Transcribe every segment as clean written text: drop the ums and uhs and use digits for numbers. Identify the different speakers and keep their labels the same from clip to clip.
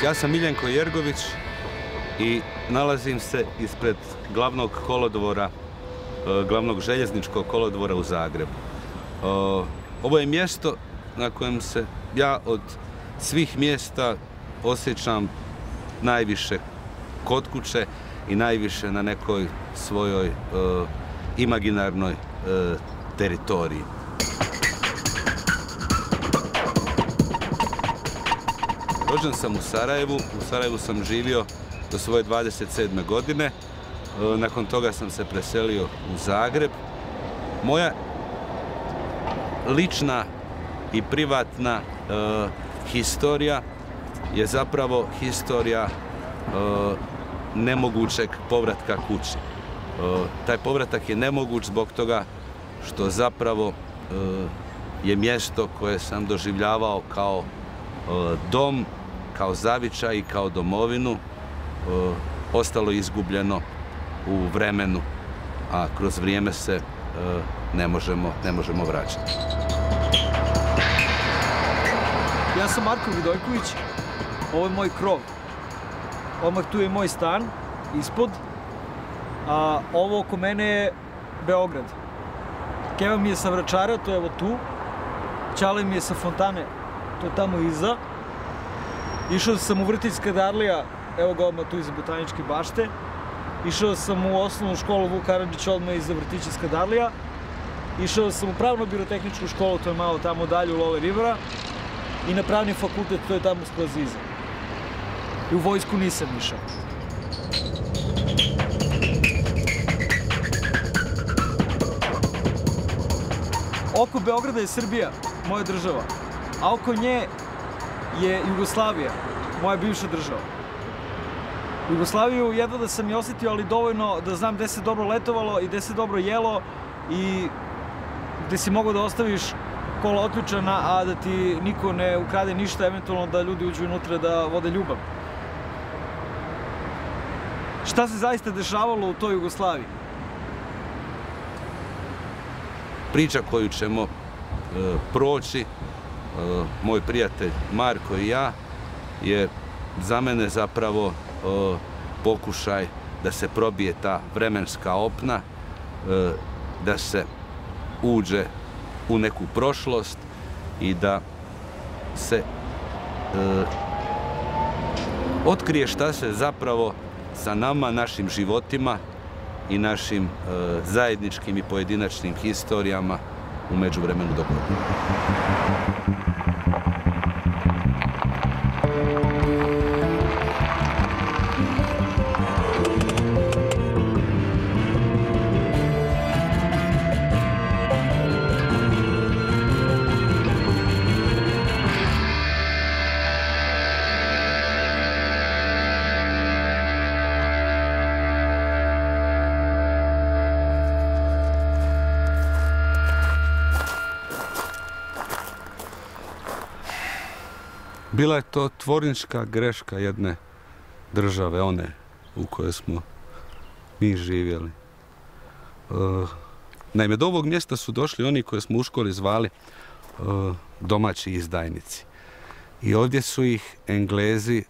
Speaker 1: Ja sam Miljenko Jergović i nalazim se ispred glavnog kolodvora, glavnog željezničkog kolodvora u Zagrebu. Ovo je mjesto na kojem se ja od svih mjesta osjećam najviše kod kuće i najviše na nekoj svojoj imaginarnoj teritoriji. Rođen sam u Sarajevu sam živio do svoje 27. godine, nakon toga sam se preselio u Zagreb. Moja lična i privatna historija je zapravo historija nemogućeg povratka kući. Taj povratak je nemoguć zbog toga što zapravo je mjesto koje sam doživljavao kao dom, kao zavičaj i kao domovinu ostalo izgubljeno u vremenu, a kroz vrijeme se ne možemo vraćati.
Speaker 2: Ja sam Marko Vidojković, ovo je moj krov. Odmah tu je moj stan, ispod, a ovo oko mene je Beograd. Keva mi je sa Vračara, to je evo tu. Ćale mi je sa Fontane, to je tamo iza. Išao sam u Vrtićska Darlija, evo ga odmah tu iza Botaničke bašte. Išao sam u osnovnu školu Vuk Karadžić odmah iza Vrtićska Darlija. Išao sam u pravno-birotehničku školu, to je malo tamo dalje u Lole Rivera. I na pravni fakultet, to je tamo skroz iza. I u vojsku nisam išao. Oko Beograda je Srbija, moja država, a oko nje je Jugoslavija, moja bivša država. Jugoslaviju jedva da sam je osjetio, ali dovoljno da znam gde se dobro letovalo i gde se dobro jelo i gde si mogao da ostaviš kola otključana, a da ti niko ne ukrade ništa, eventualno da ljudi uđu unutra da vode ljubav. Šta se zaista dešavalo u toj Jugoslaviji?
Speaker 1: Priča koju ćemo proći, moj prijatelj Marko i ja, je za mene zapravo pokušaj da se probije ta vremenska opna, da se uđe u neku prošlost i da se otkrije šta se zapravo sa nama, našim životima i našim zajedničkim i pojedinačnim historijama u međuvremenu dogodilo. Bila je to tvornička greška jedne države, one u kojoj smo mi živjeli. Naime, do ovog mjesta su došli oni koje smo u školi zvali domaći izdajnici. I ovdje su ih Englezi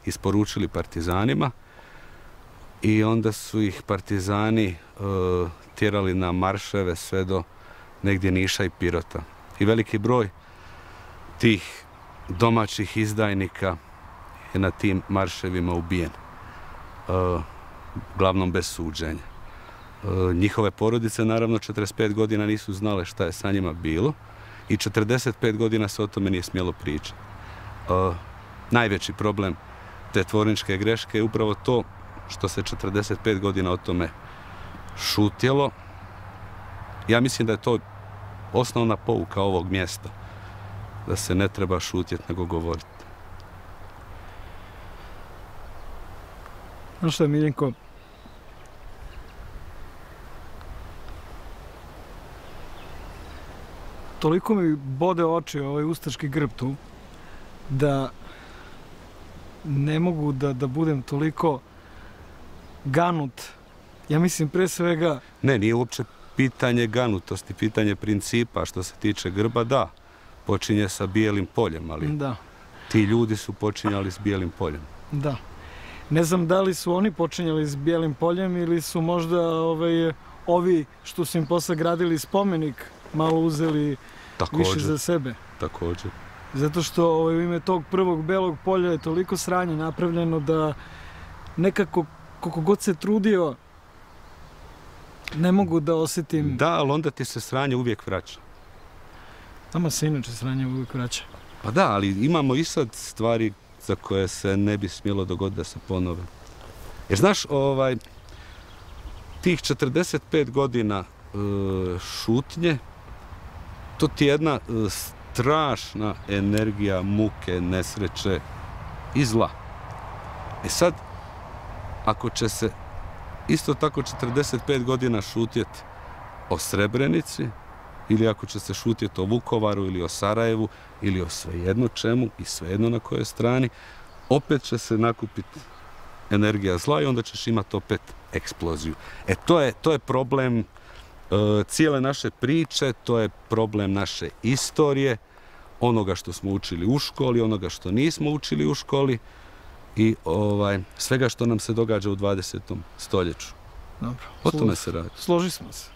Speaker 1: isporučili partizanima i onda su ih partizani tjerali na marševe sve do negdje Niša i Pirota. I veliki broj tih domaćih izdajnika je na tim marševima ubijen, uglavnom bez suđenja. Njihove porodice, naravno, 45 godina nisu znale šta je sa njima bilo i 45 godina se o tome nije smjelo pričati. Najveći problem te tvorničke greške je upravo to što se 45 godina o tome šutjelo. Ja mislim da je to osnovna pouka ovog mjesta, da se ne treba šutjeti nego govoriti.
Speaker 2: Znaš šta, Miljenko? Toliko mi bode oči ovaj ustaški grb tu, da ne mogu da budem toliko ganut. Ja mislim pre svega...
Speaker 1: Ne, nije uopće pitanje ganutosti, pitanje principa. Što se tiče grba, da, počinje sa bijelim poljem, ali...
Speaker 2: Da.
Speaker 1: Ti ljudi su počinjali s Bijelim poljem.
Speaker 3: Da. Ne znam da li su oni počinjali s Bijelim poljem ili su možda ovi što su im posle gradili spomenik malo uzeli više za sebe.
Speaker 1: Također.
Speaker 3: Zato što u ime tog prvog Belog polja je toliko sranja napravljeno da nekako, koliko god se trudio, ne mogu da osjetim...
Speaker 1: Da, ali onda ti se sranje uvijek vraća.
Speaker 3: Nama se inače sranje uvijek vraća.
Speaker 1: Pa da, ali imamo i sad stvari za koje se ne bi smjelo dogoditi da se ponove. Jer znaš, tih 45 godina šutnje, to ti je jedna strašna energija muke, nesreće i zla. I sad, ako će se isto tako 45 godina šutjeti o Srebrenici, ili ako će se šutjeti o Vukovaru ili o Sarajevu ili o svejedno čemu i svejedno na kojoj strani, opet će se nakupiti energija zla i onda ćeš imati opet eksploziju. To je problem cijele naše priče, to je problem naše istorije, onoga što smo učili u školi, onoga što nismo učili u školi i svega što nam se događa u 20. stoljeću.
Speaker 3: Dobro.
Speaker 1: O tome se radi.
Speaker 3: Složi smo se.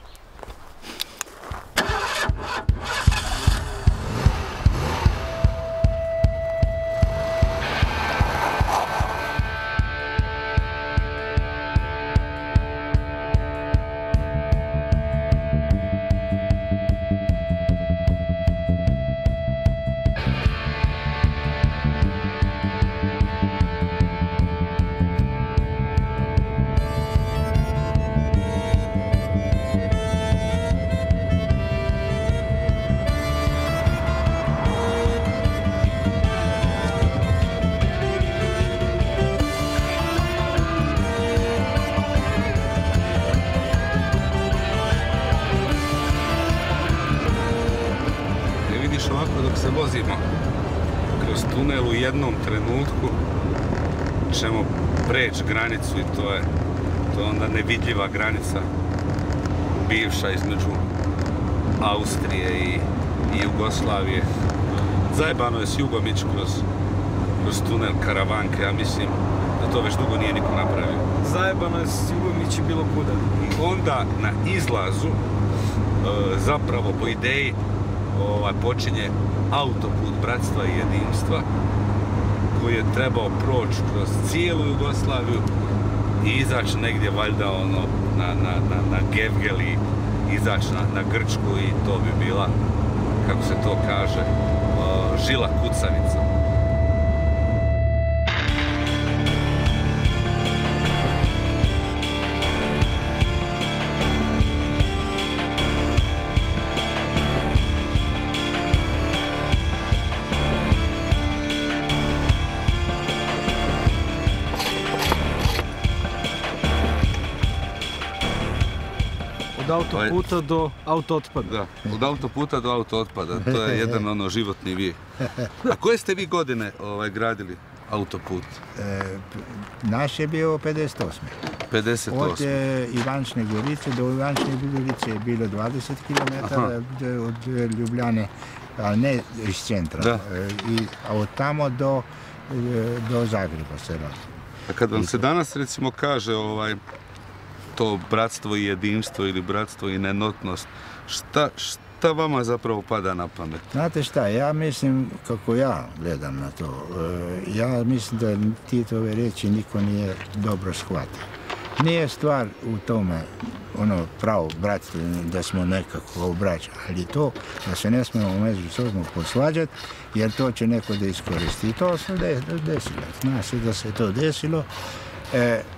Speaker 1: Vozimo kroz tunel u jednom trenutku ćemo preći granicu i to je onda nevidljiva granica bivša između Austrije i Jugoslavije. Zajebano je s jugom ići kroz tunel Karavanke, ja mislim da to već dugo nije niko napravio.
Speaker 3: Zajebano je s jugom ići bilo kuda.
Speaker 1: I onda na izlazu zapravo po ideji počinje autoput bratstva i jedinstva koji je trebao proći kroz cijelu Jugoslaviju i izaći negdje valjda na Gevgel i izaći na Grčku i to bi bila, kako se to kaže, žila kucavica.
Speaker 3: Od autoputa do autootpada.
Speaker 1: Da, od autoputa do autootpada. To je jedan životni vijek. A koje ste vi godine gradili autoput?
Speaker 4: Naš je bio 58.
Speaker 1: 58.
Speaker 4: Od Ivančne Gorice do Ivančne Gorice je bilo 20 km od Ljubljane, ali ne iz centra. A od tamo do Zagreba se radi.
Speaker 1: A kad vam se danas recimo kaže to bratstvo i jedinstvo ili bratstvo i nenotnost, šta vama zapravo pada na pamet?
Speaker 4: Znate šta, ja mislim, kako ja gledam na to, ja mislim da Titove riječi niko nije dobro shvatio. Nije stvar u tome, pravo bratstvo, da smo nekako braća, ali to da se ne smijemo među sobom posvađati, jer to će neko da iskoristi. I to se desilo. Zna se da se to desilo.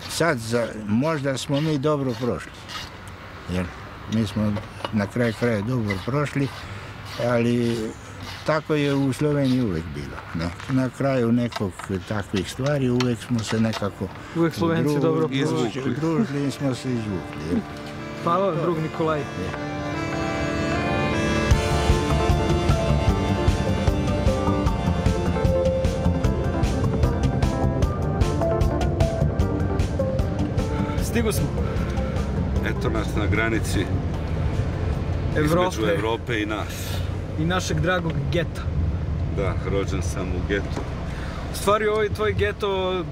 Speaker 4: Sad, možda smo mi dobro prošli, jer mi smo na kraju kraja dobro prošli, ali tako je u Sloveniji uvijek bilo. Na kraju nekog takvih stvari uvijek smo se nekako
Speaker 3: uvijek Slovenci dobro
Speaker 4: izvukli. Družili smo se izvukli.
Speaker 3: Hvala, drug Nikolaj. Stigo smo.
Speaker 1: Eto nas na granici između Evrope i nas.
Speaker 3: I našeg dragog geta.
Speaker 1: Da, rođen sam u getu.
Speaker 3: stvari ovaj tvoj geto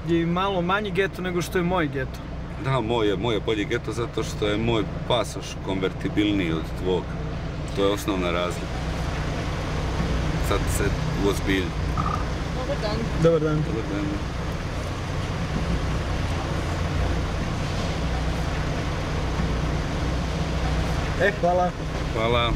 Speaker 3: je malo manji geto nego što je moj geto.
Speaker 1: Da, moj je bolji geto zato što je moj pasoš konvertibilniji od tvog. To je osnovna razlika. Sad se uozbilji.
Speaker 5: Dobar dan.
Speaker 3: Dobar dan.
Speaker 1: Dobar dan.
Speaker 3: Hvala.
Speaker 1: Hvala.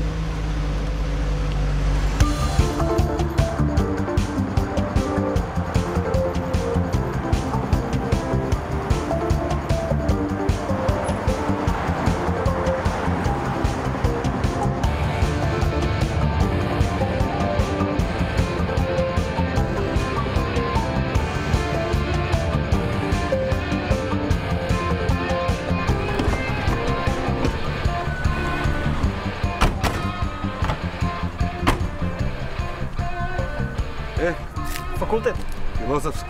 Speaker 2: Fakultet?
Speaker 1: Filozofski.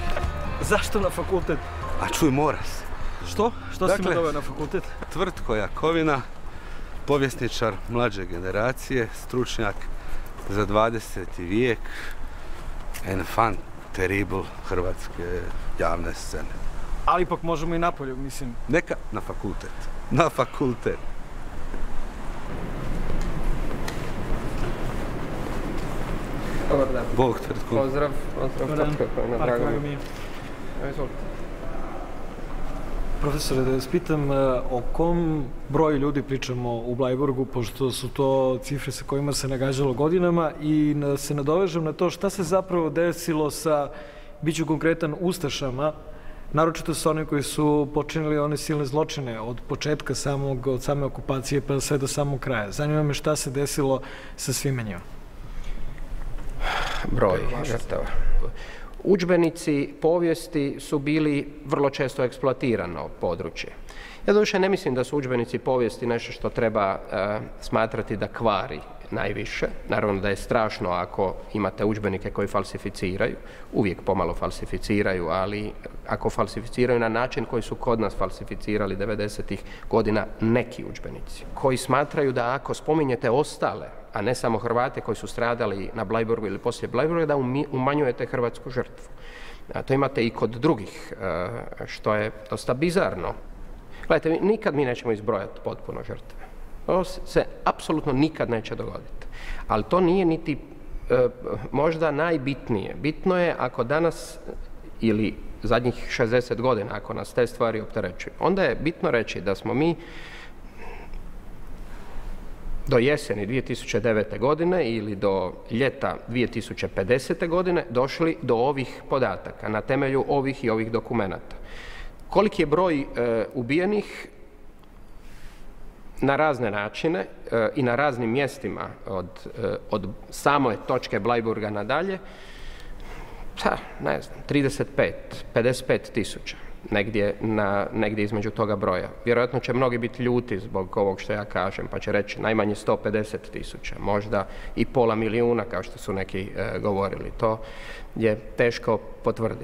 Speaker 2: Zašto na fakultet?
Speaker 1: A čuj, mora se.
Speaker 2: Što? Što si me doveo na fakultet?
Speaker 1: Tvrtko Jakovina, povjesničar mlađe generacije, stručnjak za 20. vijek, enfant terrible hrvatske javne scene.
Speaker 2: Ali ipak možemo i napolju, mislim.
Speaker 1: Neka na fakultet. Na fakultet.
Speaker 5: Dobar dan.
Speaker 1: Bog tvrtku.
Speaker 5: Pozdrav.
Speaker 2: Drago mi. Profesore, da vas pitam o kom broju ljudi pričamo u Blajburgu, pošto su to cifre sa kojima se nagađalo godinama, i se nadovežem na to šta se zapravo desilo sa, bit ću konkretan, ustašama, naročito sa onim koji su počinili one silne zločine od početka od same okupacije pa sve do samog kraja. Zanima me šta se desilo sa svima njima.
Speaker 5: Broj žrtava. Udžbenici povijesti su bili vrlo često eksploatirano područje. Ja doduše ne mislim da su udžbenici povijesti nešto što treba smatrati da kvari najviše. Naravno da je strašno ako imate udžbenike koji falsificiraju, uvijek pomalo falsificiraju, ali ako falsificiraju na način koji su kod nas falsificirali 90-ih godina neki udžbenici, koji smatraju da ako spominjete ostale, a ne samo Hrvate koji su stradali na Bleiburgu ili poslije Bleiburga, da umanjujete hrvatsku žrtvu. To imate i kod drugih, što je dosta bizarno. Gledajte, nikad mi nećemo izbrojati potpuno žrtve. To se apsolutno nikad neće dogoditi. Ali to nije niti možda najbitnije. Bitno je ako danas ili zadnjih 60 godina, ako nas te stvari opterećuju, onda je bitno reći da smo mi do jeseni 2009. godine ili do ljeta 2050. godine došli do ovih podataka na temelju ovih i ovih dokumenata. Koliki je broj ubijenih na razne načine i na raznim mjestima od same točke Bleiburga nadalje, ne znam, 35, 55 tisuća. Negdje između toga broja. Vjerojatno će mnogi biti ljuti zbog ovog što ja kažem, pa će reći najmanje 150 tisuća, možda i 500 000, kao što su neki govorili. To je teško potvrditi.